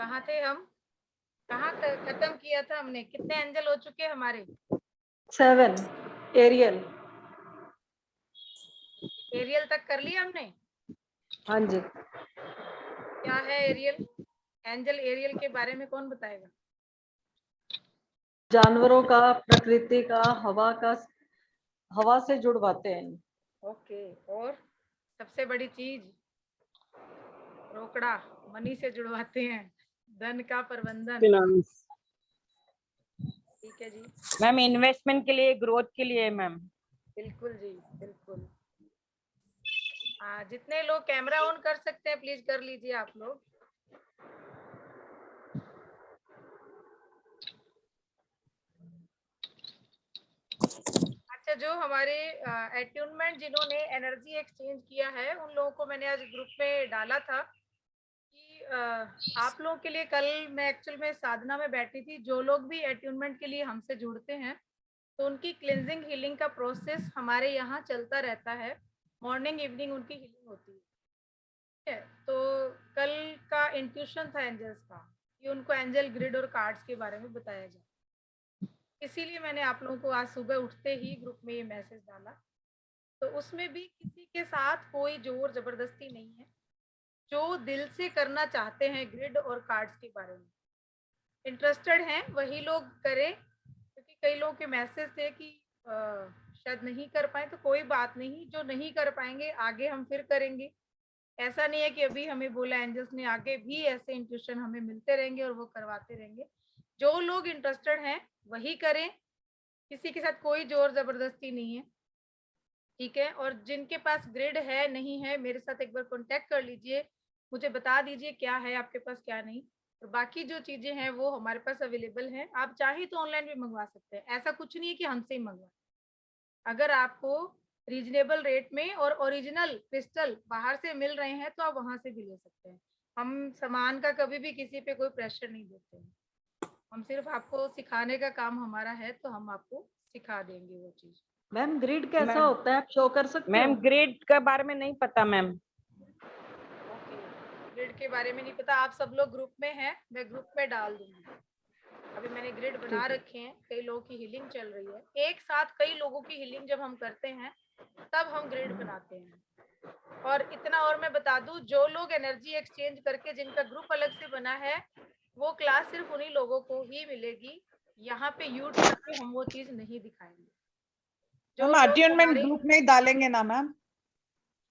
कहाँ थे हम? कहाँ खत्म किया था हमने? कितने एंजल हो चुके हैं हमारे? 7 एरियल। एरियल तक कर लिया हमने। हाँ जी। क्या है एरियल? एंजल एरियल के बारे में कौन बताएगा? जानवरों का, प्रकृति का, हवा का, हवा से जुड़वाते हैं। ओके। और सबसे बड़ी चीज रोकड़ा, मनी से जुड़वाते हैं, धन का प्रबंधन। फिनांस। ठीक है जी। मैम इन्वेस्टमेंट के लिए, ग्रोथ के लिए मैम। बिल्कुल जी, बिल्कुल। हाँ, जितने लोग कैमरा ऑन कर सकते हैं प्लीज कर लीजिए आप लोग। अच्छा, जो हमारे एट्यूनमेंट जिन्होंने एनर्जी एक्सचेंज किया है उन लोगों को मैंने आज ग्रुप में डाला था कि आप लोगों के लिए कल मैं एक्चुअल में साधना में बैठी थी। जो लोग भी एट्यूनमेंट के लिए हमसे जुड़ते हैं तो उनकी क्लिनजिंग हीलिंग का प्रोसेस हमारे यहाँ चलता रहता है। मॉर्निंग इवनिंग उनकी हीलिंग होती है। ठीक है, तो कल का इंट्यूशन था एंजल्स का कि उनको एंजल ग्रिड और कार्ड्स के बारे में बताया जाए। इसीलिए मैंने आप लोगों को आज सुबह उठते ही ग्रुप में ये मैसेज डाला। तो उसमें भी किसी के साथ कोई जोर जबरदस्ती नहीं है। जो दिल से करना चाहते हैं ग्रिड और कार्ड्स के बारे में, इंटरेस्टेड हैं, वही लोग करें। क्योंकि कई लोगों के मैसेज थे कि शायद नहीं कर पाए, तो कोई बात नहीं, जो नहीं कर पाएंगे आगे हम फिर करेंगे। ऐसा नहीं है कि अभी हमें बोला एंजल्स ने, आगे भी ऐसे इंट्यूशन हमें मिलते रहेंगे और वो करवाते रहेंगे। जो लोग इंटरेस्टेड हैं वही करें, किसी के साथ कोई जोर जबरदस्ती नहीं है। ठीक है, और जिनके पास ग्रिड है नहीं है, मेरे साथ एक बार कांटेक्ट कर लीजिए, मुझे बता दीजिए क्या है आपके पास क्या नहीं। और बाकी जो चीजें हैं वो हमारे पास अवेलेबल हैं। आप चाहे तो ऑनलाइन भी मंगवा सकते हैं, ऐसा कुछ नहीं है कि हमसे ही मंगवा। अगर आपको रीजनेबल रेट में और ओरिजिनल क्रिस्टल बाहर से मिल रहे हैं तो आप वहां से भी ले सकते हैं। हम सामान का कभी भी किसी पे कोई प्रेशर नहीं देते हैं। हम सिर्फ आपको सिखाने का काम हमारा है, तो हम आपको सिखा देंगे वो चीज। मैम ग्रिड कैसा मैम होता है, आप शो कर सकते मैम हो? ग्रिड के बारे में नहीं पता मैम। ओके, ग्रिड के बारे में नहीं पता। आप सब लोग ग्रुप में हैं, मैं ग्रुप में डाल दूंगी। अभी मैंने ग्रिड बना रखे हैं, कई लोगों की हीलिंग चल रही है। एक साथ कई लोगों की हीलिंग जब हम करते हैं तब हम ग्रिड बनाते हैं। और इतना और मैं बता दूं, जो लोग एनर्जी एक्सचेंज करके जिनका ग्रुप अलग से बना है, वो क्लास सिर्फ उन्हीं लोगों को ही मिलेगी। यहाँ पे यूट्यूब पे हम वो चीज नहीं दिखाएंगे। जो हम लोग अट्यूनमेंट हमारे ग्रुप में ही डालेंगे ना मैम?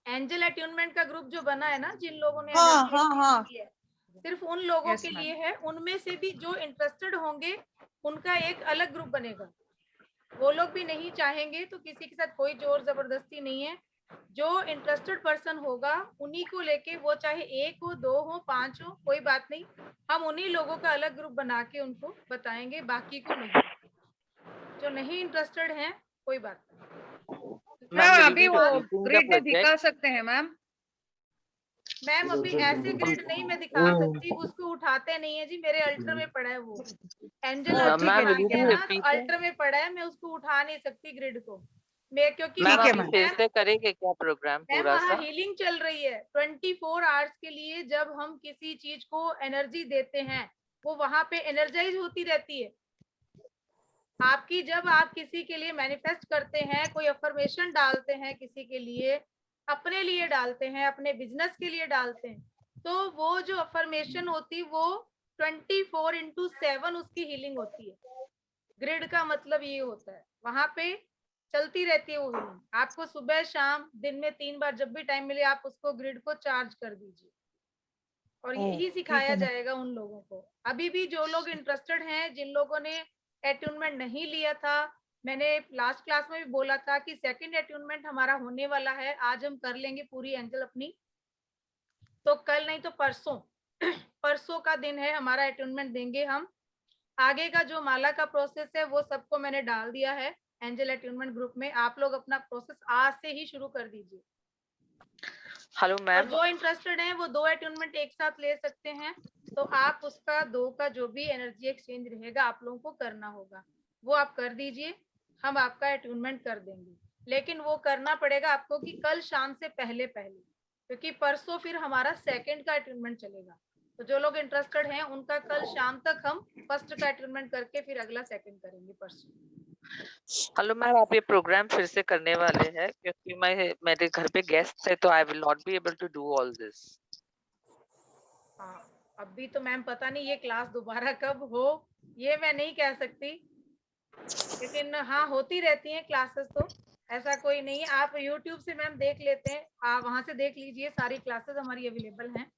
एंजल अट्यूनमेंट का ग्रुप जो बना है ना, जिन लोगों ने हाँ एनर्जी हाँ एक्सचेंज हाँ, की है, सिर्फ उन लोगों यस के मैम। लिए है। उनमें से भी जो इंटरेस्टेड होंगे उनका एक अलग ग्रुप बनेगा। वो लोग भी नहीं चाहेंगे तो किसी के साथ कोई जोर जबरदस्ती नहीं है। जो इंटरेस्टेड पर्सन होगा उन्हीं को लेके, वो चाहे 1 हो, 2 हो, 5 हो, कोई बात नहीं, हम उन्हीं लोगों का अलग ग्रुप बना के उनको बताएंगे, बाकी को नहीं। जो नहीं इंटरेस्टेड हैं कोई बात नहीं। मैम क्योंकि अभी वो आज ग्रिड दिखा सकते हैं मैम? मैम अभी ऐसे ग्रिड नहीं मैं दिखा सकती, उसको उठाते नहीं है जी, मेरे अल्टर में पड़ा है वो। एंजल ठीक है अल्टर ठीक है है मैम। ना, तो अल्टर में पड़ा है, मैं उसको उठा नहीं सकती ग्रिड को। मैं क्योंकि ठीक वहाँ है पे मैम। फिर से करेंगे क्या प्रोग्राम मैम पूरा वहाँ सा? हीलिंग चल रही है 24 आवर्स के लिए। जब हम किसी चीज को एनर्जी देते हैं वो वहां पे एनर्जाइज होती रहती है। आपकी जब आप किसी के लिए मैनिफेस्ट करते हैं, कोई अफर्मेशन डालते हैं किसी के लिए, अपने लिए डालते हैं, अपने बिजनेस के लिए डालते हैं, तो वो जो अफर्मेशन होती वो 24/7 उसकी हीलिंग होती है। ग्रिड का मतलब ये होता है, वहां पे चलती रहती है वो हीलिंग। आपको सुबह शाम दिन में 3 बार जब भी टाइम मिले आप उसको ग्रिड को चार्ज कर दीजिए। और यही ठीक सिखाया है मैम। जाएगा उन लोगों को। अभी भी जो लोग इंटरेस्टेड हैं, जिन लोगों ने एट्यूनमेंट नहीं लिया था, मैंने लास्ट क्लास में भी बोला था कि सेकंड एट्यूनमेंट हमारा होने वाला है। आज हम कर लेंगे पूरी एंजल अपनी, तो कल नहीं तो परसों परसों का दिन है हमारा, एट्यूनमेंट देंगे हम। आगे का जो माला का प्रोसेस है वो सबको मैंने डाल दिया है एंजल एट्यूनमेंट ग्रुप में। आप लोग अपना प्रोसेस आज से ही शुरू कर दीजिए। हेलो और मैम। जो इंटरेस्टेड हैं वो 2 एट्यूनमेंट एक साथ ले सकते हैं। तो आप उसका 2 का जो भी एनर्जी एक्सचेंज रहेगा आप लोगों को करना होगा, वो आप कर दीजिए, हम आपका एट्यूनमेंट कर देंगे। लेकिन वो करना पड़ेगा आपको कि कल शाम से पहले पहले, क्योंकि परसों फिर हमारा सेकंड का एट्यूनमेंट चलेगा। तो जो लोग इंटरेस्टेड हैं उनका कल शाम तक हम फर्स्ट का अटेंडमेंट करके फिर अगला सेकंड करेंगे परसों। हेलो मैम, आप ये प्रोग्राम फिर से करने वाले हैं क्योंकि मेरे घर पे गेस्ट है, तो I will not be able to do all this. हाँ, अभी तो मैम पता नहीं ये क्लास दोबारा कब हो, ये मैं नहीं कह सकती, लेकिन हाँ होती रहती हैं क्लासेस, तो ऐसा कोई नहीं है। आप YouTube से मैम देख लेते हैं, आप वहां से देख लीजिए, सारी क्लासेस हमारी अवेलेबल हैं।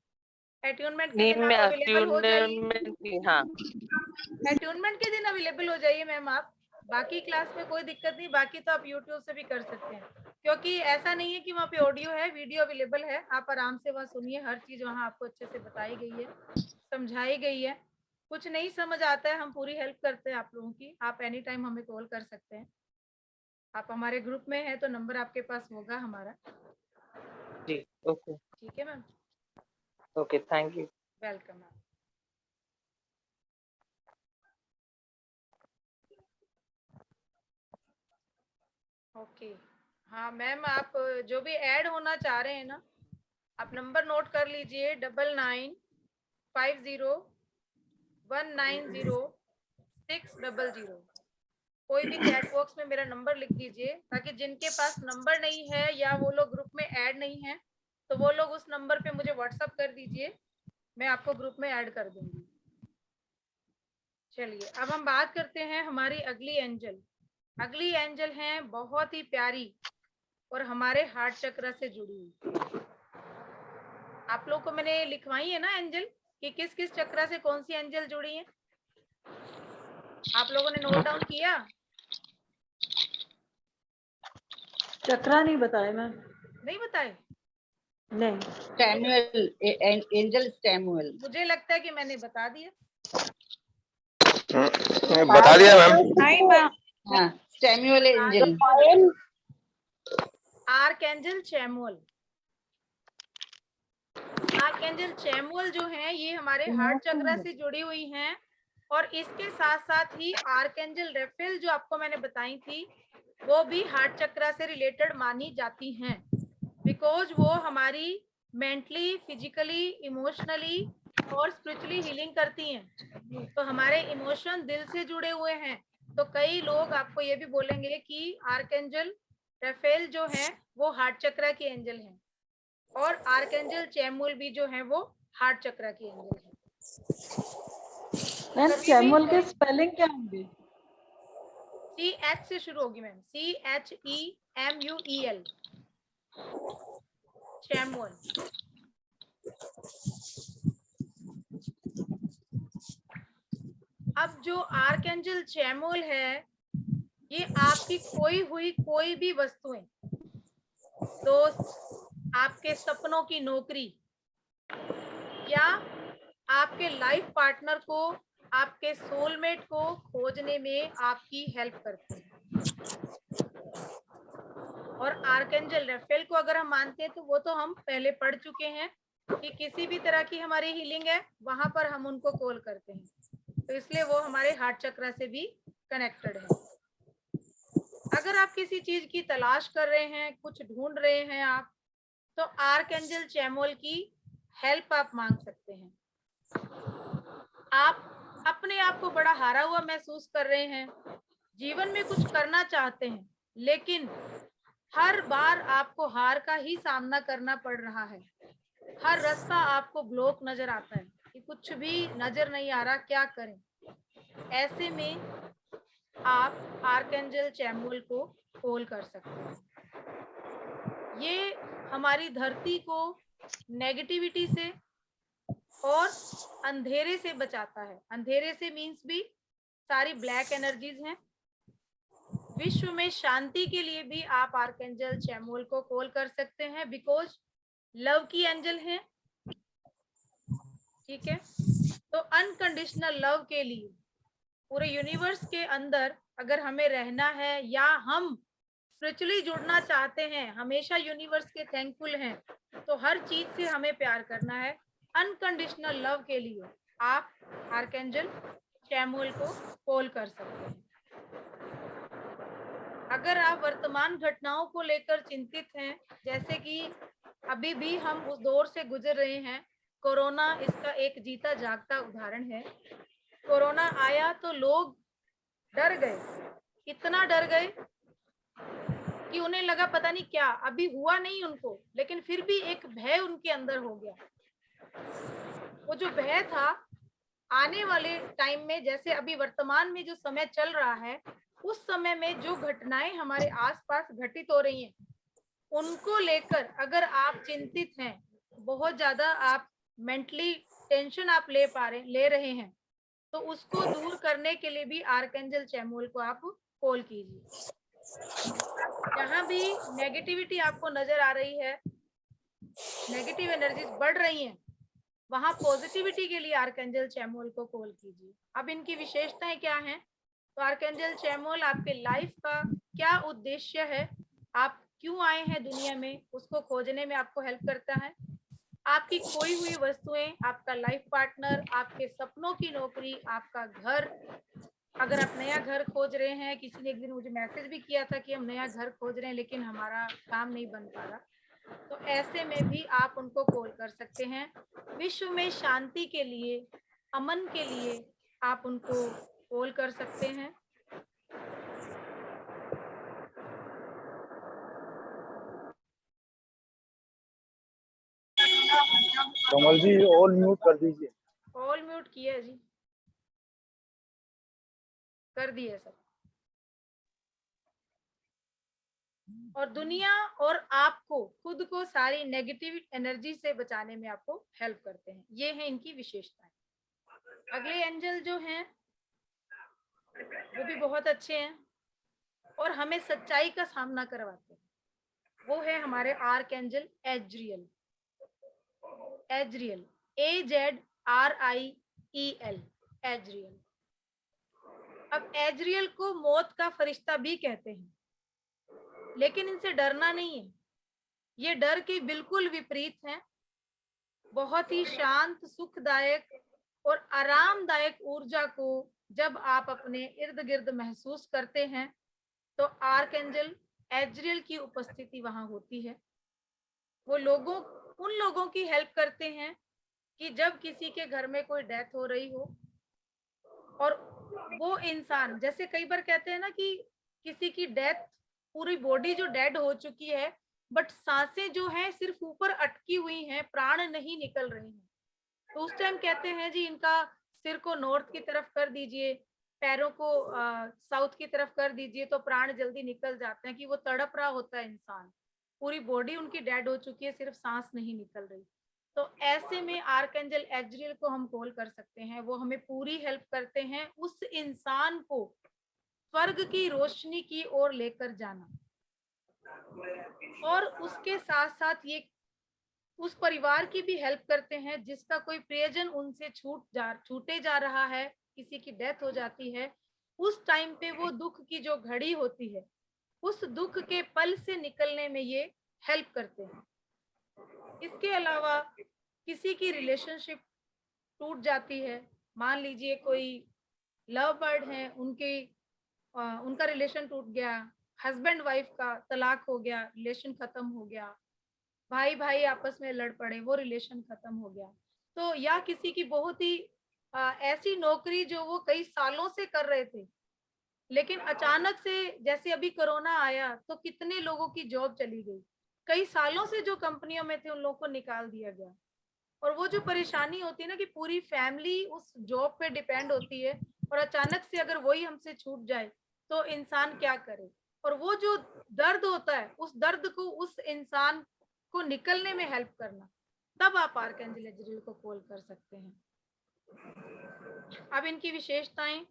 अट्यूनमेंट के नहीं, दिन मैं आप अवेलेबल हो जाइए, अट्यूनमेंट, हाँ अट्यूनमेंट के दिन अवेलेबल हो जाइए मैम आप। बाकी क्लास में कोई दिक्कत नहीं, बाकी तो आप YouTube से भी कर सकते हैं, क्योंकि ऐसा नहीं है कि वहाँ पे ऑडियो है, वीडियो अवेलेबल है, आप आराम से वहाँ सुनिए, हर चीज वहाँ आपको अच्छे से बताई गई है, समझाई गई है। कुछ नहीं समझ आता है, हम पूरी हेल्प करते हैं आप लोगों की, आप एनी टाइम हमें कॉल कर सकते हैं। आप हमारे ग्रुप में हैं तो नंबर आपके पास होगा हमारा। जी, ओके ठीक है ma'am, okay, thank you. Welcome ma'am. Okay, हाँ मैम, आप जो भी ऐड होना चाह रहे हैं ना, आप नंबर नोट कर लीजिए, 9950190600। कोई भी चैट बॉक्स में मेरा नंबर लिख दीजिए, ताकि जिनके पास नंबर नहीं है या वो लोग ग्रुप में ऐड नहीं है, तो वो लोग उस नंबर पे मुझे व्हाट्सअप कर दीजिए, मैं आपको ग्रुप में ऐड कर दूंगी। चलिए अब हम बात करते हैं हमारी अगली एंजल। अगली एंजल है बहुत ही प्यारी और हमारे हार्ट चक्र से जुड़ी हुई। आप लोग को मैंने लिखवाई है ना एंजल, कि किस किस चक्र से कौन सी एंजल जुड़ी है, आप लोगों ने नोट डाउन किया? चक्रा नहीं बताए मैम। नहीं बताए? नहीं, सैमुअल, एंजल सैमुअल। मुझे लगता है कि मैंने बता दिया। बता दिया मैम। नहीं मैम। हाँ, सैमुअल एंजल। आर्कएंजल चैमुअल। आर्कएंजल चैमुअल जो है ये हमारे हार्ट चक्र से जुड़ी हुई हैं, और इसके साथ साथ ही आर्कएंजल रेफेल जो आपको मैंने बताई थी, वो भी हार्ट चक्र से रिलेटेड मानी जाती हैं, बिकॉज वो हमारी मेंटली, फिजिकली, इमोशनली और स्पिरिचुअली हीलिंग करती हैं। तो हमारे इमोशन दिल से जुड़े हुए हैं, तो कई लोग आपको ये भी बोलेंगे कि आर्कएंजल रेफेल जो है वो हार्ट चक्र की एंजल है, और आर्कएंजल चैमुअल भी जो है वो हार्ट चक्र की एंजल है। मैम कभी भी सैमुअल के कोई स्पेलिंग क्या होंगे? CH से शुरू होगी मैम, CHEMUEL, चैमुअल। अब जो आर्कएंजल चैमुअल है, ये आपकी खोई हुई कोई भी वस्तुएं, दोस्त, आपके सपनों की नौकरी, या आपके लाइफ पार्टनर को, आपके सोलमेट को खोजने में आपकी हेल्प करते हैं। और आर्कएंजल रेफेल को अगर हम मानते हैं तो वो तो हम पहले पढ़ चुके हैं कि किसी भी तरह की हमारी हीलिंग है वहां पर हम उनको कॉल करते हैं, तो इसलिए वो हमारे हार्ट चक्र से भी कनेक्टेड है। अगर आप किसी चीज की तलाश कर रहे हैं, कुछ ढूंढ रहे हैं आप, तो आर्कएंजल चैमुअल की हेल्प आप मांग सकते हैं। आप अपने आप को बड़ा हारा हुआ महसूस कर रहे हैं, जीवन में कुछ करना चाहते हैं, लेकिन हर बार आपको हार का ही सामना करना पड़ रहा है, हर रास्ता आपको ब्लॉक नजर आता है कि कुछ भी नजर नहीं आ रहा, क्या करें। ऐसे में आप आर्कएंजल चैमुअल को कॉल कर सकते हैं। ये हमारी धरती को नेगेटिविटी से और अंधेरे से बचाता है। अंधेरे से मीन्स भी सारी ब्लैक एनर्जीज हैं। विश्व में शांति के लिए भी आप आर्कएंजल चैमुअल को कॉल कर सकते हैं, बिकॉज लव की एंजल है, ठीक है। तो अनकंडीशनल लव के लिए पूरे यूनिवर्स के अंदर अगर हमें रहना है, या हम स्पिरिचुअली जुड़ना चाहते हैं, हमेशा यूनिवर्स के थैंकफुल हैं, तो हर चीज से हमें प्यार करना है, अनकंडीशनल लव के लिए आप आर्कएंजल चैमुअल को कॉल कर सकते हैं। अगर आप वर्तमान घटनाओं को लेकर चिंतित हैं, जैसे कि अभी भी हम उस दौर से गुजर रहे हैं कोरोना इसका एक जीता जागता उदाहरण है। कोरोना आया तो लोग डर गए, इतना डर गए कि उन्हें लगा पता नहीं क्या, अभी हुआ नहीं उनको, लेकिन फिर भी एक भय उनके अंदर हो गया। वो जो भय था, आने वाले टाइम में, जैसे अभी वर्तमान में जो समय चल रहा है, उस समय में जो घटनाएं हमारे आसपास घटित हो रही हैं, उनको लेकर अगर आप चिंतित हैं, बहुत ज्यादा आप मेंटली टेंशन आप ले रहे हैं, तो उसको दूर करने के लिए भी आर्कएंजल चैमुअल को आप कॉल कीजिए। जहां भी नेगेटिविटी आपको नजर आ रही है, नेगेटिव एनर्जीज बढ़ रही हैं, वहां पॉजिटिविटी के लिए आर्कएंजल चैमुअल को कॉल कीजिए। अब इनकी विशेषताएं क्या हैं? तो आर्कएंजल चैमुअल आपके लाइफ का क्या उद्देश्य है, आप क्यों आए हैं दुनिया में, उसको खोजने में आपको हेल्प करता है। आपकी खोई हुई वस्तुएं, आपका लाइफ पार्टनर, आपके सपनों की नौकरी, आपका घर, अगर आप नया घर खोज रहे हैं, किसी ने एक दिन मुझे मैसेज भी किया था कि हम नया घर खोज रहे हैं लेकिन हमारा काम नहीं बन पा रहा, तो ऐसे में भी आप उनको कॉल कर सकते हैं। विश्व में शांति के लिए, अमन के लिए आप उनको कॉल कर सकते हैं। कमल जी ऑल म्यूट कर दीजिए। ऑल म्यूट किया जी, कर दिए सब। और दुनिया और आपको, खुद को सारी नेगेटिव एनर्जी से बचाने में आपको हेल्प करते हैं। ये है इनकी विशेषताएं। अगले एंजल जो हैं वो भी बहुत अच्छे हैं और हमें सच्चाई का सामना करवाते हैं। वो है हमारे आर्कएंजल एज्रियल। एज्रियल, AZRIEL, एज्रियल। अब एज्रियल को मौत का फरिश्ता भी कहते हैं, लेकिन इनसे डरना नहीं है, ये डर के बिल्कुल विपरीत है। बहुत ही शांत, सुखदायक और आरामदायक ऊर्जा को जब आप अपने इर्द गिर्द महसूस करते हैं, तो आर्कएंजल एज्रियल की उपस्थिति वहां होती है। वो उन लोगों की हेल्प करते हैं कि जब किसी के घर में कोई डेथ हो रही हो, और वो इंसान, जैसे कई बार कहते हैं ना कि किसी की डेथ, पूरी बॉडी जो डेड हो चुकी है, बट सांसें जो हैं सिर्फ ऊपर अटकी हुई हैं, प्राण नहीं निकल रही हैं, तो उस टाइम कहते हैं जी इनका सिर को नॉर्थ की तरफ कर दीजिए, पैरों को साउथ की तरफ कर दीजिए, तो प्राण जल्दी निकल जाते हैं। कि वो तड़प रहा होता है इंसान, पूरी बॉडी उनकी डेड हो चुकी है, सिर्फ सांस नहीं निकल रही। तो ऐसे में आर्कएंजल एज्रियल को हम कॉल कर सकते हैं। वो हमें पूरी हेल्प करते हैं उस इंसान को स्वर्ग की रोशनी की ओर लेकर जाना, और उसके साथ साथ ये उस परिवार की भी हेल्प करते हैं जिसका कोई प्रियजन उनसे छूटे जा रहा है, किसी की डेथ हो जाती है। उस टाइम पे वो दुख की जो घड़ी होती है, उस दुख के पल से निकलने में ये हेल्प करते हैं। इसके अलावा किसी की रिलेशनशिप टूट जाती है, मान लीजिए कोई लव बर्ड है, उनका रिलेशन टूट गया, हस्बैंड वाइफ का तलाक हो गया, रिलेशन खत्म हो गया, भाई भाई आपस में लड़ पड़े, वो रिलेशन खत्म हो गया, तो या किसी की बहुत ही ऐसी नौकरी जो वो कई सालों से कर रहे थे, लेकिन अचानक से जैसे अभी कोरोना आया तो कितने लोगों की जॉब चली गई, कई सालों से जो कंपनियों में थे उन लोगों को निकाल दिया गया। और वो जो परेशानी होती है ना कि पूरी फैमिली उस जॉब पे डिपेंड होती है, और अचानक से अगर वही हमसे छूट जाए तो इंसान क्या करे। और वो जो दर्द होता है, उस दर्द को उस इंसान को निकलने में हेल्प करना, तब आप आर्कएंजल एज्रियल को कॉल कर सकते हैं। अब इनकी विशेषताएं,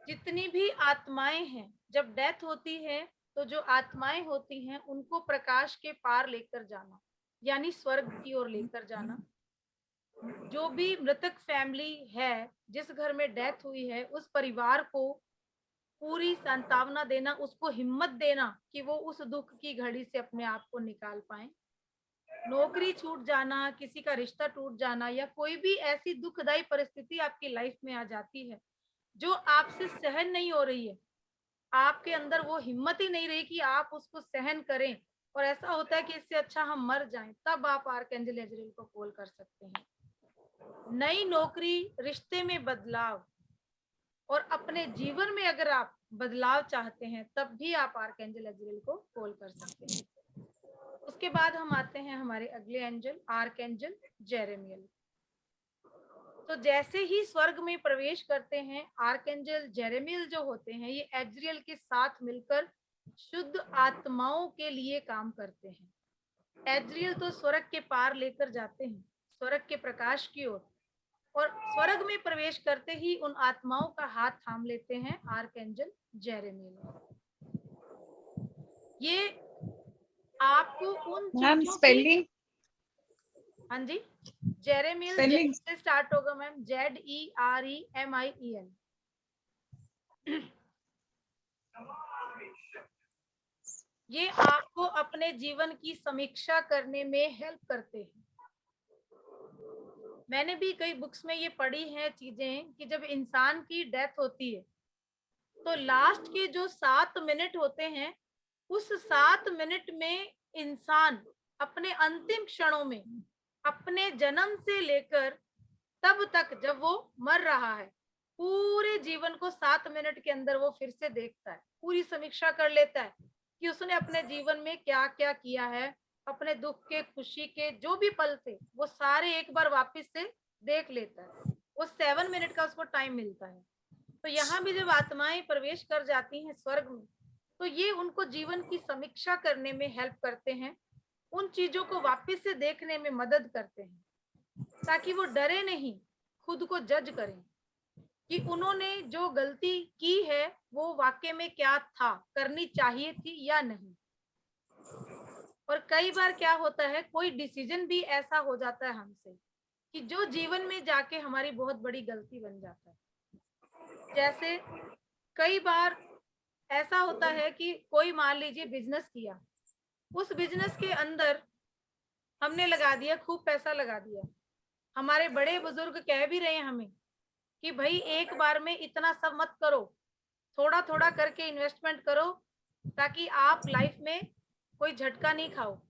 जितनी भी आत्माएं हैं, जब डेथ होती है तो जो आत्माएं होती हैं उनको प्रकाश के पार लेकर जाना, यानी स्वर्ग की ओर लेकर जाना। जो भी मृतक फैमिली है, जिस घर में डेथ हुई है, उस परिवार को पूरी सांत्वना देना, उसको हिम्मत देना कि वो उस दुख की घड़ी से अपने आप को निकाल पाए। नौकरी छूट जाना, किसी का रिश्ता टूट जाना, या कोई भी ऐसी दुखदाई परिस्थिति आपकी लाइफ में आ जाती है जो आपसे सहन नहीं हो रही है, आपके अंदर वो हिम्मत ही नहीं रही कि आप उसको सहन करें, और ऐसा होता है कि इससे अच्छा हम मर जाएं, तब आप आर्कएंजल एजरियल को कॉल कर सकते हैं। नई नौकरी, रिश्ते में बदलाव और अपने जीवन में अगर आप बदलाव चाहते हैं, तब भी आप आर्कएंजल एजरियल को कॉल कर सकते हैं। उसके बाद हम आते हैं हमारे अगले एंजल, आर्कएंजल जेरेमियल। तो जैसे ही स्वर्ग में प्रवेश करते हैं, आर्कएंजल जेरेमियल जो होते हैं, ये एजरियल के साथ मिलकर शुद्ध आत्माओं के लिए काम करते हैं। एजरियल तो स्वर्ग के पार लेकर जाते हैं, स्वर्ग के प्रकाश की ओर, और स्वर्ग में प्रवेश करते ही उन आत्माओं का हाथ थाम लेते हैं आर्कएंजल जेरेमियल। ये आपको उन मैम चीजों की, स्पेलिंग हाँ जी, जेरेमियल Spelling? से स्टार्ट होगा मैम, ZEREMIEL। ये आपको अपने जीवन की समीक्षा करने में हेल्प करते हैं। मैंने भी कई बुक्स में ये पढ़ी है चीजें कि जब इंसान की डेथ होती है, तो लास्ट के जो 7 मिनट होते हैं, उस 7 मिनट में इंसान अपने अंतिम क्षणों में, अपने जन्म से लेकर तब तक जब वो मर रहा है, पूरे जीवन को 7 मिनट के अंदर वो फिर से देखता है, पूरी समीक्षा कर लेता है कि उसने अपने जीवन में क्या क्या किया है, अपने दुख के, खुशी के जो भी पल थे, वो सारे एक बार वापस से देख लेता है। वो 7 मिनट का उसको टाइम मिलता है। तो यहाँ भी जब आत्माएं प्रवेश कर जाती हैं स्वर्ग में, तो ये उनको जीवन की समीक्षा करने में हेल्प करते हैं, उन चीजों को वापस से देखने में मदद करते हैं, ताकि वो डरे नहीं, खुद को जज करें कि उन्होंने जो गलती की है वो वाकई में क्या था, करनी चाहिए थी या नहीं। और कई बार क्या होता है, कोई डिसीजन भी ऐसा हो जाता है हमसे कि जो जीवन में जाके हमारी बहुत बड़ी गलती बन जाता है। जैसे कई बार ऐसा होता है कि कोई मान लीजिए बिजनेस किया, उस बिजनेस के अंदर हमने लगा दिया, खूब पैसा लगा दिया, हमारे बड़े बुजुर्ग कह भी रहे हैं हमें कि भाई एक बार में इतना सब मत करो, थोड़ा थोड़ा करके इन्वेस्टमेंट करो, ताकि आप लाइफ में कोई झटका नहीं खाओ।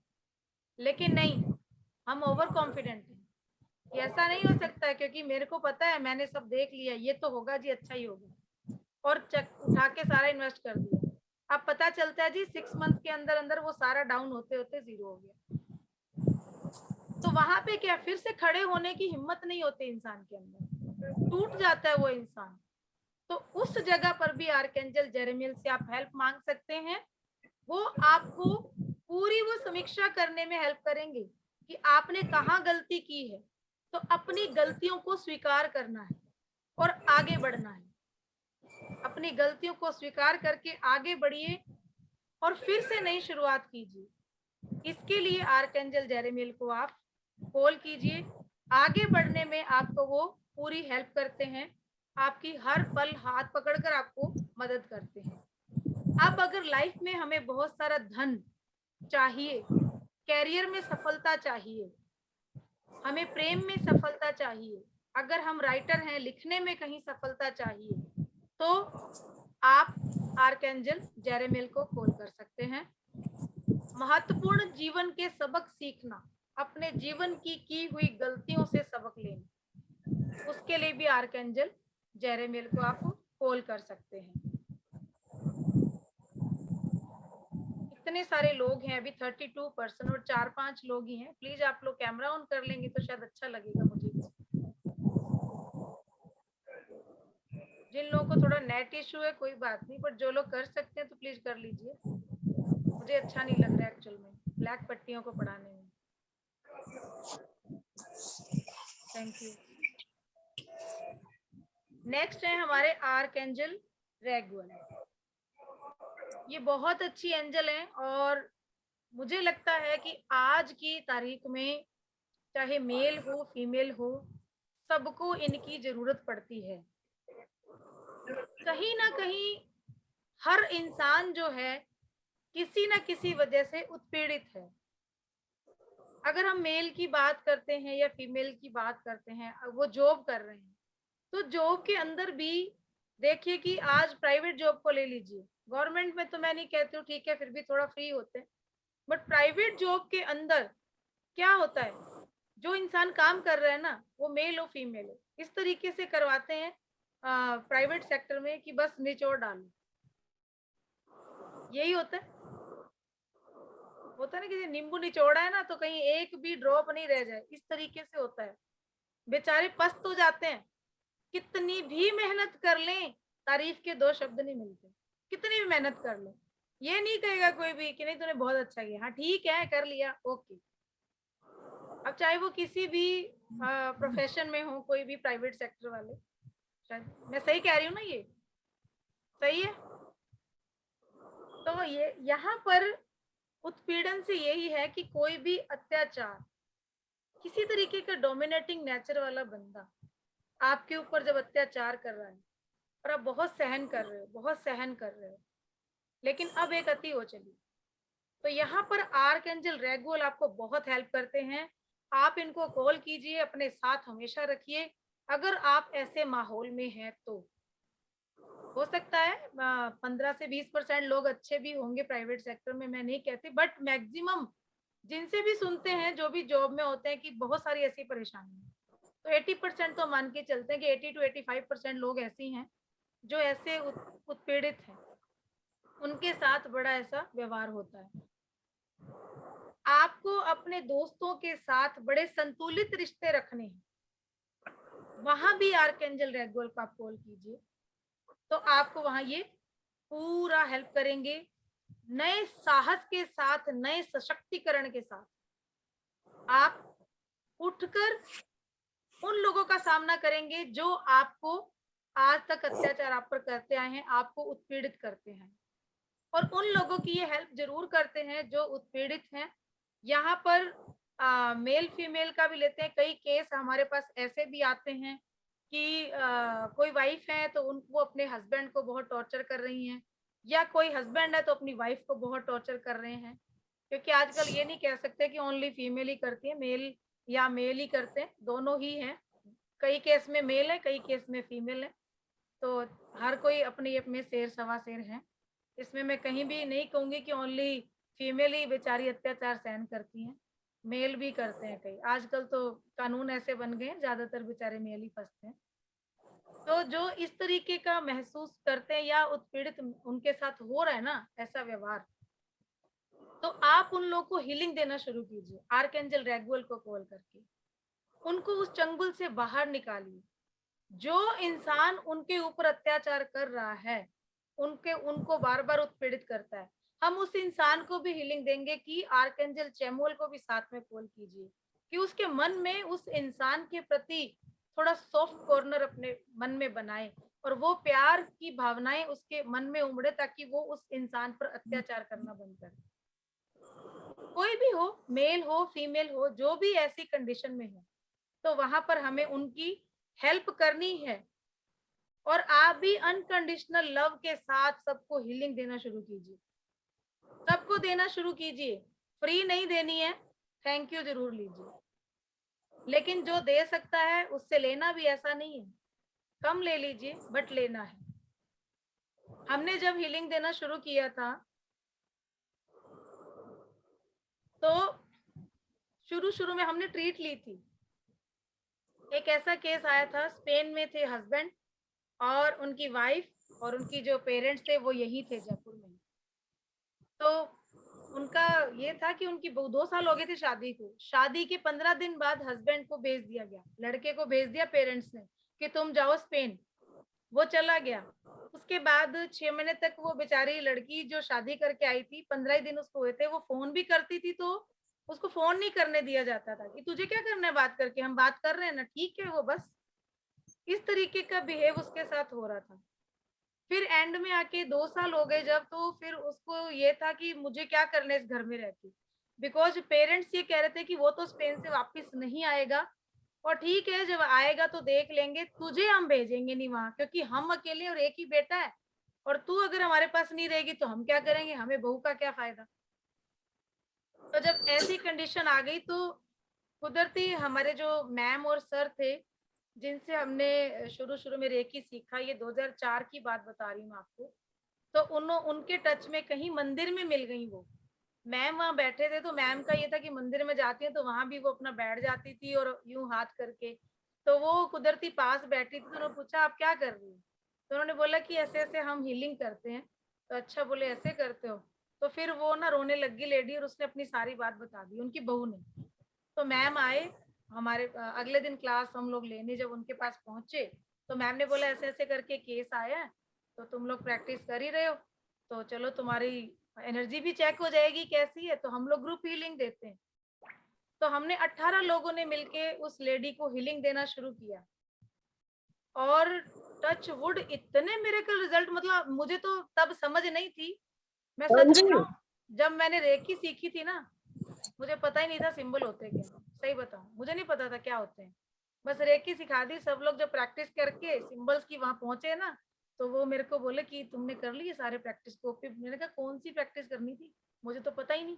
लेकिन नहीं, हम ओवर कॉन्फिडेंट हैं कि ऐसा नहीं हो सकता है, क्योंकि मेरे को पता है, मैंने सब देख लिया, ये तो होगा जी, अच्छा ही होगा, और उठा के सारा इन्वेस्ट कर दिया। अब पता चलता है जी 6 मंथ के अंदर अंदर वो सारा डाउन होते होते जीरो हो गया। तो वहां पे क्या, फिर से खड़े होने की हिम्मत नहीं होती इंसान के अंदर, टूट जाता है वो इंसान। तो उस जगह पर भी आर्कएंजल जेरेमियल से आप हेल्प मांग सकते हैं। वो आपको पूरी वो समीक्षा करने में हेल्प करेंगे कि आपने कहाँ गलती की है। तो अपनी गलतियों को स्वीकार करना है और आगे बढ़ना है। अपनी गलतियों को स्वीकार करके आगे बढ़िए और फिर से नई शुरुआत कीजिए। इसके लिए आर्कएंजल जेरेमियल को आप कॉल कीजिए। आगे बढ़ने में आपको वो पूरी हेल्प करते हैं, आपकी हर पल हाथ पकड़कर आपको मदद करते हैं। अब अगर लाइफ में हमें बहुत सारा धन चाहिए, कैरियर में सफलता चाहिए, हमें प्रेम में सफलता चाहिए, अगर हम राइटर हैं, लिखने में कहीं सफलता चाहिए, तो आप आर्कएंजल जेरेमियल को कॉल कर सकते हैं। महत्वपूर्ण जीवन के सबक सीखना, अपने जीवन की हुई गलतियों से सबक लेना, उसके लिए भी आर्कएंजल जेरेमियल को आप कॉल कर सकते हैं। इतने सारे लोग हैं, अभी 32% और 4-5 लोग ही हैं। प्लीज आप लोग कैमरा ऑन कर लेंगे तो शायद अच्छा लगेगा मुझे। जिन लोगों को थोड़ा नेट इशू है कोई बात नहीं, पर जो लोग कर सकते हैं तो प्लीज कर लीजिए। मुझे अच्छा नहीं लग रहा है एक्चुअल में ब्लैक पट्टियों को पढ़ाने में। Thank you. नेक्स्ट है हमारे आर्कएंजल रेगुअल। ये बहुत अच्छी एंजल है और मुझे लगता है कि आज की तारीख में चाहे मेल हो फीमेल हो, सबको इनकी जरूरत पड़ती है। कहीं ना कहीं हर इंसान जो है किसी ना किसी वजह से उत्पीड़ित है। अगर हम मेल की बात करते हैं या फीमेल की बात करते हैं, वो जॉब कर रहे हैं, तो जॉब के अंदर भी देखिए कि आज प्राइवेट जॉब को ले लीजिए, गवर्नमेंट में तो मैं नहीं कहती हूँ, ठीक है, फिर भी थोड़ा फ्री होते हैं, बट प्राइवेट जॉब के अंदर क्या होता है, जो इंसान काम कर रहा है ना, वो मेल हो फीमेल हो, इस तरीके से करवाते हैं प्राइवेट सेक्टर में कि बस निचोड़ डालो। यही होता है ना, किसी नींबू निचोड़ा है ना तो कहीं एक भी ड्रॉप नहीं रह जाए, इस तरीके से होता है। बेचारे पस्त हो जाते हैं, कितनी भी मेहनत कर लें तारीफ के दो शब्द नहीं मिलते, कितनी भी मेहनत कर लें। ये नहीं कहेगा कोई भी कि नहीं तूने बहुत अच्छा किया, हाँ ठीक है कर लिया ओके। अब चाहे वो किसी भी प्रोफेशन में हो, कोई भी प्राइवेट सेक्टर वाले, शायद मैं सही कह रही हूँ ना, ये सही है। तो ये यहाँ पर उत्पीड़न से यही है कि कोई भी अत्याचार, किसी तरीके का डोमिनेटिंग नेचर वाला बंदा आपके ऊपर जब अत्याचार कर रहा है और आप बहुत सहन कर रहे हो, बहुत सहन कर रहे हो, लेकिन अब एक अति हो चली, तो यहाँ पर आर्कएंजल रेगुएल आपको बहुत हेल्प करते हैं। आप इनको कॉल कीजिए, अपने साथ हमेशा रखिए। अगर आप ऐसे माहौल में हैं तो हो सकता है 15 से 20% लोग अच्छे भी होंगे प्राइवेट सेक्टर में, मैं नहीं कहती, बट मैक्सिमम जिनसे भी सुनते हैं जो भी जॉब में होते हैं कि बहुत सारी ऐसी परेशानी है, तो 80% तो मान के चलते हैं कि 80 to 85% लोग ऐसी हैं जो ऐसे उत्पीड़ित हैं, उनके साथ बड़ा ऐसा व्यवहार होता है। आपको अपने दोस्तों के साथ बड़े संतुलित रिश्ते रखने हैं, वहां भी आर्कएंजल रेगुएल को आप कॉल कीजिए, तो आपको वहां ये पूरा हेल्प करेंगे। नए साहस के साथ, नए सशक्तिकरण के साथ आप उठकर उन लोगों का सामना करेंगे जो आपको आज तक अत्याचार आप पर करते आए हैं, आपको उत्पीड़ित करते हैं, और उन लोगों की ये हेल्प जरूर करते हैं जो उत्पीड़ित हैं। यहाँ पर मेल फीमेल का भी लेते हैं, कई केस हमारे पास ऐसे भी आते हैं कि कोई वाइफ है तो वो अपने हस्बैंड को बहुत टॉर्चर कर रही हैं, या कोई हस्बैंड है तो अपनी वाइफ को बहुत टॉर्चर कर रहे हैं, क्योंकि आजकल ये नहीं कह सकते कि ओनली फीमेल ही करती है, मेल या मेल ही करते हैं, दोनों ही हैं। कई केस में मेल है, कई केस में फीमेल है, तो हर कोई अपने अपने शेर सवा शेर है। इसमें मैं कहीं भी नहीं कहूंगी कि ओनली फीमेल ही बेचारी अत्याचार सहन करती हैं, मेल भी करते हैं कई। आजकल तो कानून ऐसे बन गए हैं, ज्यादातर बेचारे मेल ही फंसते हैं। तो जो इस तरीके का महसूस करते हैं या उत्पीड़ित उनके साथ हो रहा है ना ऐसा व्यवहार, तो आप उन लोगों को हीलिंग देना शुरू कीजिए आर्कएंजल रेगुएल को कॉल करके, उनको उस चंगुल से बाहर निकालिए। जो इंसान उनके ऊपर अत्याचार कर रहा है, उनको बार बार उत्पीड़ित करता है, हम उस इंसान को भी हीलिंग देंगे कि आर्कएंजल चैमुअल को भी साथ में कॉल कीजिए कि उसके मन में उस इंसान के प्रति थोड़ा सॉफ्ट कॉर्नर अपने मन में बनाए, और वो प्यार की भावनाएं उसके मन में उमड़े, ताकि वो उस इंसान पर अत्याचार करना बंद करे। कोई भी हो, मेल हो फीमेल हो, जो भी ऐसी कंडीशन में है, तो वहां पर हमें उनकी हेल्प करनी है। और आप भी अनकंडीशनल लव के साथ सबको हीलिंग देना शुरू कीजिए, सबको देना शुरू कीजिए। फ्री नहीं देनी है, थैंक यू जरूर लीजिए, लेकिन जो दे सकता है उससे लेना भी ऐसा नहीं है, कम ले लीजिए बट लेना है। हमने जब हीलिंग देना शुरू किया था तो शुरू में हमने ट्रीट ली थी। एक ऐसा केस आया था, स्पेन में थे हस्बैंड और उनकी वाइफ, और उनकी जो पेरेंट्स थे वो यही थे जयपुर में। तो उनका ये था कि उनकी 2 साल हो गए थे शादी को, शादी के 15 दिन बाद हस्बैंड को भेज दिया गया, लड़के को भेज दिया पेरेंट्स ने कि तुम जाओ स्पेन। वो चला गया। उसके बाद 6 महीने तक वो बेचारी लड़की जो शादी करके आई थी, 15 दिन उसको हुए थे, वो फोन भी करती थी तो उसको फोन नहीं करने दिया जाता था कि तुझे क्या करना है बात करके, हम बात कर रहे हैं ना, ठीक है। वो बस इस तरीके का बिहेव उसके साथ हो रहा था। फिर एंड में आके 2 साल हो गए जब, तो फिर उसको ये था कि मुझे क्या करना है इस घर में रहती, बिकॉज पेरेंट्स ये कह रहे थे कि वो तो स्पेन से वापस नहीं आएगा, और ठीक है जब आएगा तो देख लेंगे, तुझे हम भेजेंगे नहीं वहां, क्योंकि हम अकेले और एक ही बेटा है, और तू अगर हमारे पास नहीं रहेगी तो हम क्या करेंगे, हमें बहू का क्या फायदा। तो जब ऐसी कंडीशन आ गई तो कुदरती हमारे जो मैम और सर थे जिनसे हमने शुरू में रेकी सीखा, ये 2004 की बात बता रही हूँ आपको, तो उनके टच में कहीं मंदिर में मिल गई वो, मैम वहाँ बैठे थे, तो मैम का ये था कि मंदिर में जाती है तो वहां भी वो अपना बैठ जाती थी और यूं हाथ करके, तो वो कुदरती पास बैठी थी। तो उन्होंने पूछा आप क्या कर रही हो, तो उन्होंने बोला कि ऐसे ऐसे हम हीलिंग करते हैं। तो अच्छा, बोले ऐसे करते हो। तो फिर वो ना रोने लगी लेडी, और उसने अपनी सारी बात बता दी, उनकी बहू ने। तो मैम आए हमारे अगले दिन क्लास हम लोग लेने, जब उनके पास पहुंचे तो मैम ने बोला ऐसे ऐसे करके केस आया है, तो तुम लोग प्रैक्टिस कर ही रहे हो, तो चलो तुम्हारी एनर्जी भी चेक हो जाएगी कैसी है, तो हम लोग ग्रुप हीलिंग देते हैं। तो हमने 18 लोगों ने मिलके उस लेडी को हीलिंग देना शुरू किया, और टच वुड इतने मिरेकल रिजल्ट, मतलब मुझे तो तब समझ नहीं थी। मैं सच बताऊं, जब मैंने रेकी सीखी थी ना, मुझे पता ही नहीं था सिंबल होते क्या, सही बताऊं मुझे नहीं पता था क्या होते हैं। बस रेकी सिखा दी। सब लोग जब प्रैक्टिस करके सिंबल्स की वहां पहुंचे ना, तो वो मेरे को बोले कि तुमने कर ली है सारे प्रैक्टिस को। फिर मैंने कहा कौन सी प्रैक्टिस करनी थी, मुझे तो पता ही नहीं।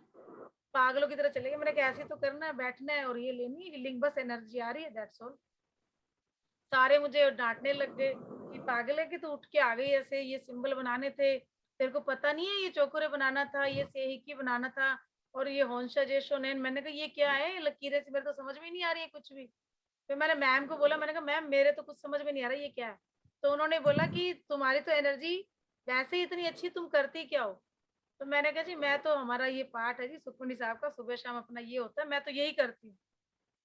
पागलों की तरह चले गए। मैंने कहा ऐसे तो करना है, बैठना है और ये लेनी है हीलिंग, बस एनर्जी आ रही है, दैट्स ऑल। सारे मुझे डांटने लग गए कि पागल है कि तू उठ के आ गई ऐसे, ये सिंबल बनाने थे, तेरे को पता नहीं है ये चौकोरे बनाना था, ये सेहिकी बनाना था, और ये होंशा जे शोनेन। मैंने कहा ये क्या है लकीरें से, मेरे तो समझ में नहीं आ रही है कुछ भी। फिर मैंने मैम को बोला, मैंने कहा मैम मेरे तो कुछ समझ में नहीं आ रहा ये क्या है। तो उन्होंने बोला कि तुम्हारी तो एनर्जी वैसे ही इतनी अच्छी, तुम करती क्या हो। तो मैंने कहा जी मैं तो, हमारा ये पाठ है जी सुखमनी साहब का, सुबह शाम अपना ये होता है, मैं तो यही करती हूँ।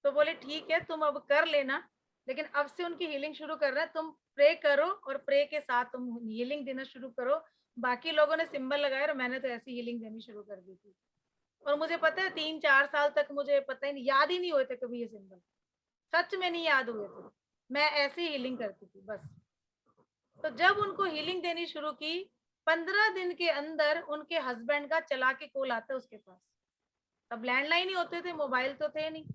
तो बोले ठीक है तुम अब कर लेना, लेकिन अब से उनकी हीलिंग शुरू कर रहे हैं, तुम प्रे करो और प्रे के साथ तुम हीलिंग देना शुरू करो। बाकी लोगों ने सिंबल लगाए और मैंने तो ऐसी हीलिंग देनी शुरू कर दी थी। और मुझे पता है 3-4 साल तक मुझे पता ही नहीं, याद ही नहीं हुए थे कभी ये सिंबल, सच में नहीं याद हुए थे। मैं ऐसी हीलिंग करती थी बस। तो जब उनको हीलिंग देनी शुरू की, 15 दिन के अंदर उनके हस्बैंड का चला के कॉल आता है उसके पास। तब लैंडलाइन ही होते थे, मोबाइल तो थे नहीं।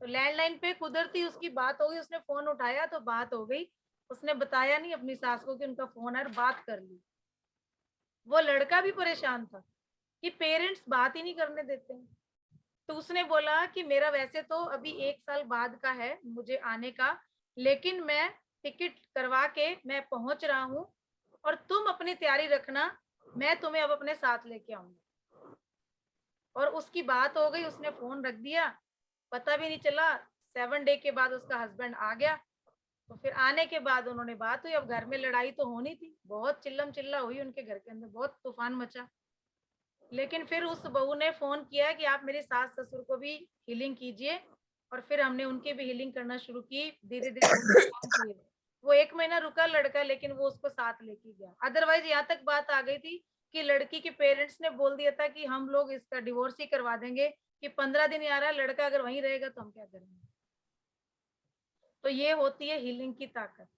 तो लैंडलाइन पे कुदरती उसकी बात हो गई, उसने फोन उठाया तो बात हो गई। उसने बताया नहीं अपनी सास को कि उनका फोन है, और बात कर ली। वो लड़का भी परेशान था कि पेरेंट्स बात ही नहीं करने देते हैं। तो उसने बोला कि मेरा वैसे तो अभी 1 साल बाद का है मुझे आने का, लेकिन मैं टिकट करवा के मैं पहुंच रहा हूँ, और तुम अपनी तैयारी रखना, मैं तुम्हें अब अपने साथ लेके आऊंगी। और उसकी बात हो गई, उसने फोन रख दिया, पता भी नहीं चला। 7 डे के बाद उसका हस्बैंड आ गया। तो फिर आने के बाद उन्होंने बात हुई। अब घर में लड़ाई तो होनी थी, बहुत चिल्लम चिल्ला हुई उनके घर के अंदर, बहुत तूफान मचा। लेकिन फिर उस बहू ने फोन किया कि आप मेरे सास ससुर को भी हीलिंग कीजिए, और फिर हमने उनकी भी हीलिंग करना शुरू की धीरे धीरे। वो 1 महीना रुका लड़का, लेकिन वो उसको साथ लेके गया। अदरवाइज यहाँ तक बात आ गई थी कि लड़की के पेरेंट्स ने बोल दिया था कि हम लोग इसका डिवोर्स ही करवा देंगे, कि 15 दिन ही आ रहा है, लड़का अगर वहीं रहेगा तो हम क्या करेंगे। तो ये होती है हीलिंग की ताकत।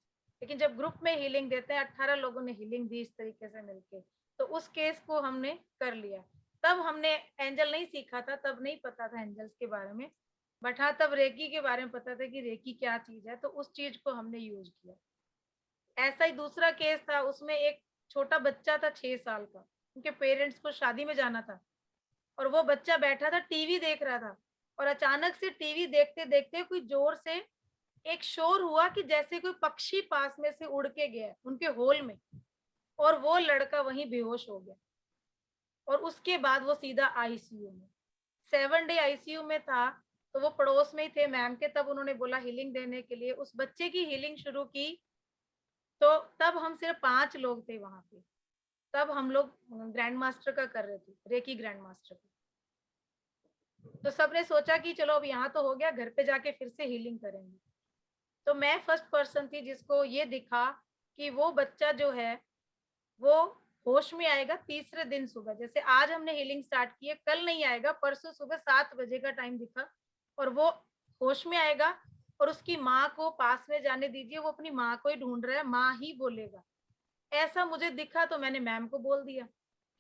लेकिन जब ग्रुप में हीलिंग देते हैं, 18 लोगों ने हीलिंग दी इस तरीके से मिलके, तो उस केस को हमने कर लिया। तब हमने एंजल नहीं सीखा था, तब नहीं पता था एंजल्स के बारे में, बट हाँ तब रेकी के बारे में पता था कि रेकी क्या चीज है, तो उस चीज को हमने यूज किया। ऐसा ही दूसरा केस था, उसमें एक छोटा बच्चा था 6 साल का, उनके पेरेंट्स को शादी में जाना था, और वो बच्चा बैठा था टीवी देख रहा था, और अचानक से टीवी देखते देखते कोई जोर से एक शोर हुआ कि जैसे कोई पक्षी पास में से उड़ के गया उनके हॉल में, और वो लड़का वहीं बेहोश हो गया। और उसके बाद वो सीधा आईसीयू में, 7 डे आईसीयू में था। तो वो पड़ोस में ही थे मैम के, तब उन्होंने बोला हीलिंग देने के लिए, उस बच्चे की हीलिंग शुरू की। तो तब हम सिर्फ 5 लोग थे वहां पे। तब हम लोग ग्रैंड मास्टर का कर रहे थे, रेकी ग्रैंड मास्टर का। तो सबने सोचा कि चलो अब यहाँ तो हो गया, घर पे जाके फिर से हीलिंग करेंगे। तो मैं फर्स्ट पर्सन थी जिसको ये दिखा कि वो बच्चा जो है वो होश में आएगा तीसरे दिन सुबह। जैसे आज हमने हीलिंग स्टार्ट की है, कल नहीं आएगा, परसों सुबह 7 बजे का टाइम दिखा, और वो होश में आएगा। और उसकी माँ को पास में जाने दीजिए, वो अपनी माँ को ही ढूंढ रहा है, माँ ही बोलेगा। ऐसा मुझे दिखा तो मैंने मैम को बोल दिया,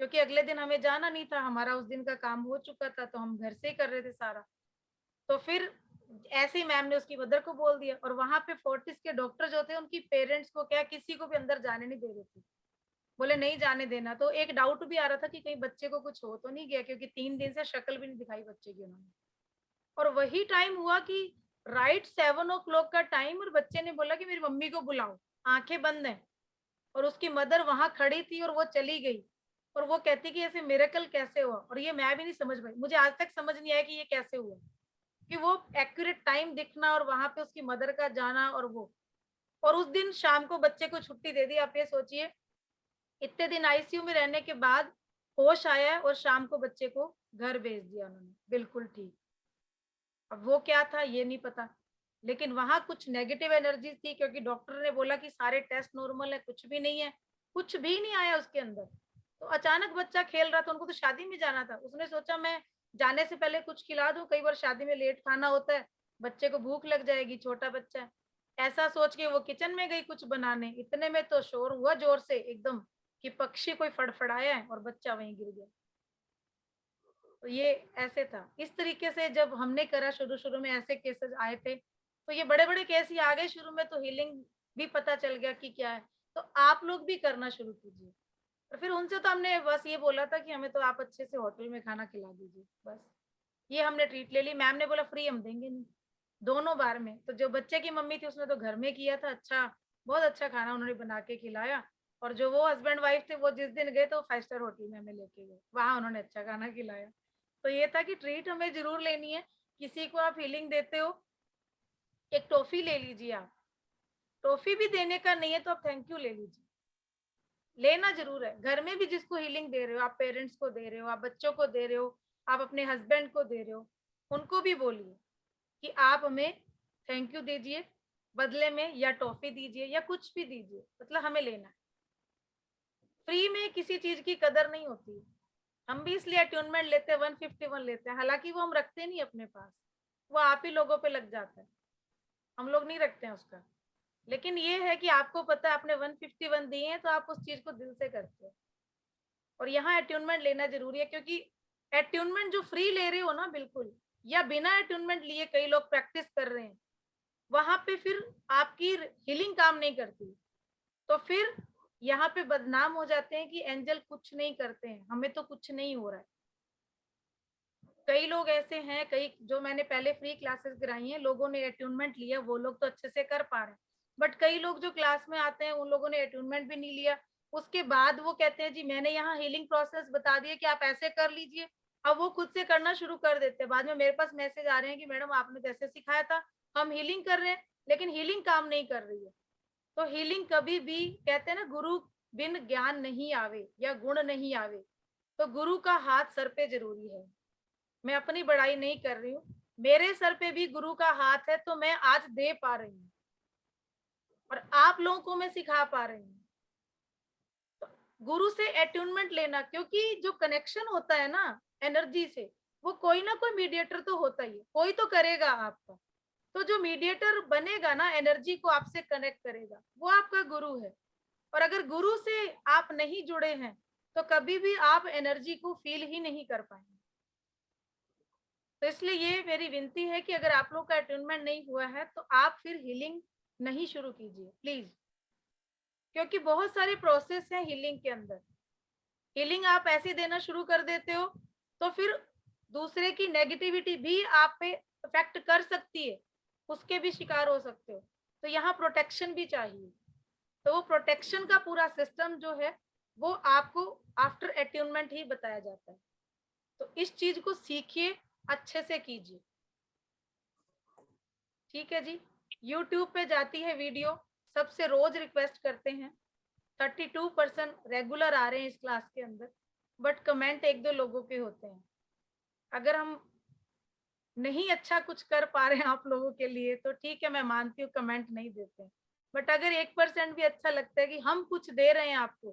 क्योंकि अगले दिन हमें जाना नहीं था, हमारा उस दिन का काम हो चुका था, तो हम घर से ही कर रहे थे सारा। तो फिर ऐसे ही मैम ने उसकी मदर को बोल दिया, और वहां पे फोर्टिस के डॉक्टर जो थे उनकी पेरेंट्स को क्या किसी को भी अंदर जाने नहीं दे रहे थे, बोले नहीं जाने देना। तो एक डाउट भी आ रहा था कि कहीं बच्चे को कुछ हो तो नहीं गया, क्योंकि 3 दिन से शक्ल भी नहीं दिखाई बच्चे की उन्होंने। और वही टाइम हुआ कि राइट 7 o'clock का टाइम, और बच्चे ने बोला कि मेरी मम्मी को बुलाओ, आंखें बंद है, और उसकी मदर वहां खड़ी थी और वो चली गई। और वो कहती कि ऐसे मिरेकल कैसे हुआ, और ये मैं भी नहीं समझ पाई, मुझे आज तक समझ नहीं आया कि ये कैसे हुआ, कि वो एक्यूरेट टाइम दिखना और वहां पे उसकी मदर का जाना, और उस दिन शाम को बच्चे को छुट्टी दे दी। आप ये सोचिए, इतने दिन आईसीयू में रहने के बाद होश आया है और शाम को बच्चे को घर भेज दिया उन्होंने, बिल्कुल ठीक। अब वो क्या था ये नहीं पता, लेकिन वहां कुछ नेगेटिव एनर्जी थी, क्योंकि डॉक्टर ने बोला कि सारे टेस्ट नॉर्मल है, कुछ भी नहीं है, कुछ भी नहीं आया उसके अंदर। तो अचानक बच्चा खेल रहा था, उनको तो शादी में जाना था, उसने सोचा मैं जाने से पहले कुछ खिला दूं, कई बार शादी में लेट खाना होता है, बच्चे को भूख लग जाएगी, छोटा बच्चा है। ऐसा सोच के वो किचन में गई कुछ बनाने, इतने में तो शोर हुआ जोर से एकदम कि पक्षी कोई फड़फड़ाया है और बच्चा वहीं गिर गया। तो ये ऐसे था। इस तरीके से जब हमने करा, शुरू में ऐसे केसेस आए थे, तो ये बड़े बड़े केस ही आ गए शुरू में, तो हीलिंग भी पता चल गया कि क्या है। तो आप लोग भी करना शुरू कीजिए। और फिर उनसे तो हमने बस ये बोला था कि हमें तो आप अच्छे से होटल में खाना खिला दीजिए, बस ये हमने ट्रीट ले ली। मैम ने बोला फ्री हम देंगे नहीं, दोनों बार में। तो जो बच्चे की मम्मी थी उसने तो घर में किया था, अच्छा बहुत अच्छा खाना उन्होंने बना के खिलाया, और जो वो हस्बैंड वाइफ थे वो जिस दिन गए तो 5 स्टार होटल में हमें लेके गए, वहां उन्होंने अच्छा खाना खिलाया। तो ये था कि ट्रीट हमें जरूर लेनी है। किसी को आप हीलिंग देते हो, एक टॉफी ले लीजिए। आप टॉफी भी देने का नहीं है तो आप थैंक यू ले लीजिए, लेना जरूर है। घर में भी जिसको हीलिंग दे रहे हो, आप पेरेंट्स को दे रहे हो, आप बच्चों को दे रहे हो, आप अपने हस्बैंड को दे रहे हो, उनको भी बोलिए कि आप हमें थैंक यू दीजिए बदले में, या टॉफी दीजिए, या कुछ भी दीजिए, मतलब हमें लेना है। फ्री में किसी चीज की कदर नहीं होती है। हम भी इसलिए अट्यूनमेंट लेते हैं, 151 लेते हैं, हालांकि वो हम रखते नहीं अपने पास, वो आप ही लोगों पे लग जाता है, हम लोग नहीं रखते हैं उसका। लेकिन ये है कि आपको पता है आपने 151 दिए हैं तो आप उस चीज को दिल से करते हो। और यहाँ अट्यूनमेंट लेना जरूरी है, क्योंकि अट्यूनमेंट जो फ्री ले रहे हो ना बिल्कुल, या बिना अट्यूनमेंट लिए कई लोग प्रैक्टिस कर रहे हैं, वहां पे फिर आपकी हीलिंग काम नहीं करती, तो फिर यहाँ पे बदनाम हो जाते हैं कि एंजल कुछ नहीं करते हैं, हमें तो कुछ नहीं हो रहा है। कई लोग ऐसे हैं, कई जो मैंने पहले फ्री क्लासेस कराई हैं, लोगों ने अट्यूनमेंट लिया, वो लोग तो अच्छे से कर पा रहे हैं। बट कई लोग जो क्लास में आते हैं उन लोगों ने अट्यूनमेंट भी नहीं लिया, उसके बाद वो कहते हैं जी मैंने यहाँ हीलिंग प्रोसेस बता दिया कि आप ऐसे कर लीजिए, अब वो खुद से करना शुरू कर देते हैं। बाद में मेरे पास मैसेज आ रहे हैं कि मैडम आपने जैसे सिखाया था हम हीलिंग कर रहे हैं, लेकिन हीलिंग काम नहीं कर रही है। तो हीलिंग कभी भी, कहते हैं ना गुरु बिन ज्ञान नहीं आवे या गुण नहीं आवे, तो गुरु का हाथ सर पे जरूरी है। मैं अपनी बड़ाई नहीं कर रही हूँ, मेरे सर पे भी गुरु का हाथ है, तो मैं आज दे पा रही हूँ और आप लोगों को मैं सिखा पा रही हूँ। तो गुरु से अट्यूनमेंट लेना, क्योंकि जो कनेक्शन होता है ना एनर्जी से, वो कोई ना कोई मीडिएटर तो होता ही है, कोई तो करेगा आपका। तो जो मीडिएटर बनेगा ना, एनर्जी को आपसे कनेक्ट करेगा, वो आपका गुरु है। और अगर गुरु से आप नहीं जुड़े हैं तो कभी भी आप एनर्जी को फील ही नहीं कर पाएंगे। तो इसलिए ये मेरी विनती है कि अगर आप लोग का अटेनमेंट नहीं हुआ है तो आप फिर हीलिंग नहीं शुरू कीजिए प्लीज, क्योंकि बहुत सारे प्रोसेस हैं हीलिंग के अंदर। हीलिंग आप ऐसे देना शुरू कर देते हो तो फिर दूसरे की नेगेटिविटी भी आप पे इफेक्ट कर सकती है, उसके भी शिकार हो सकते हो। तो यहाँ प्रोटेक्शन भी चाहिए, तो वो प्रोटेक्शन का पूरा सिस्टम जो है वो आपको आफ्टर अट्यूनमेंट ही बताया जाता है। तो इस चीज को सीखिए, अच्छे से कीजिए, ठीक है जी। YouTube पे जाती है वीडियो, सबसे रोज रिक्वेस्ट करते हैं, 32% रेगुलर आ रहे हैं इस क्लास के अंदर, बट कमेंट 1-2 लोगों के होते हैं। अगर हम नहीं अच्छा कुछ कर पा रहे हैं आप लोगों के लिए तो ठीक है, मैं मानती हूँ कमेंट नहीं देते हैं, बट अगर 1% भी अच्छा लगता है कि हम कुछ दे रहे हैं आपको,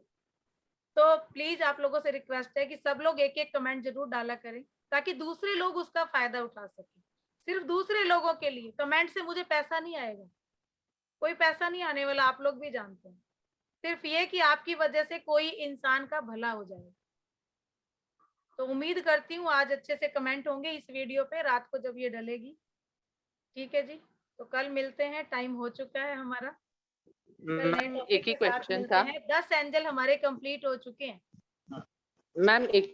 तो प्लीज आप लोगों से रिक्वेस्ट है कि सब लोग एक एक कमेंट जरूर डाला करें, ताकि दूसरे लोग उसका फायदा उठा सकें। सिर्फ दूसरे लोगों के लिए, कमेंट से मुझे पैसा नहीं आएगा, कोई पैसा नहीं आने वाला, आप लोग भी जानते हैं। सिर्फ ये कि आपकी वजह से कोई इंसान का भला हो जाए। तो उम्मीद करती हूँ आज अच्छे से कमेंट होंगे इस वीडियो पे, रात को जब ये डलेगी, ठीक है जी। तो कल मिलते हैं, टाइम हो चुका है हमारा, कल नए मैम टॉपिक एक ही के साथ क्वेश्चन मिलते था हैं। 10 एंजल हमारे कंप्लीट हो चुके हैं। मैम। एक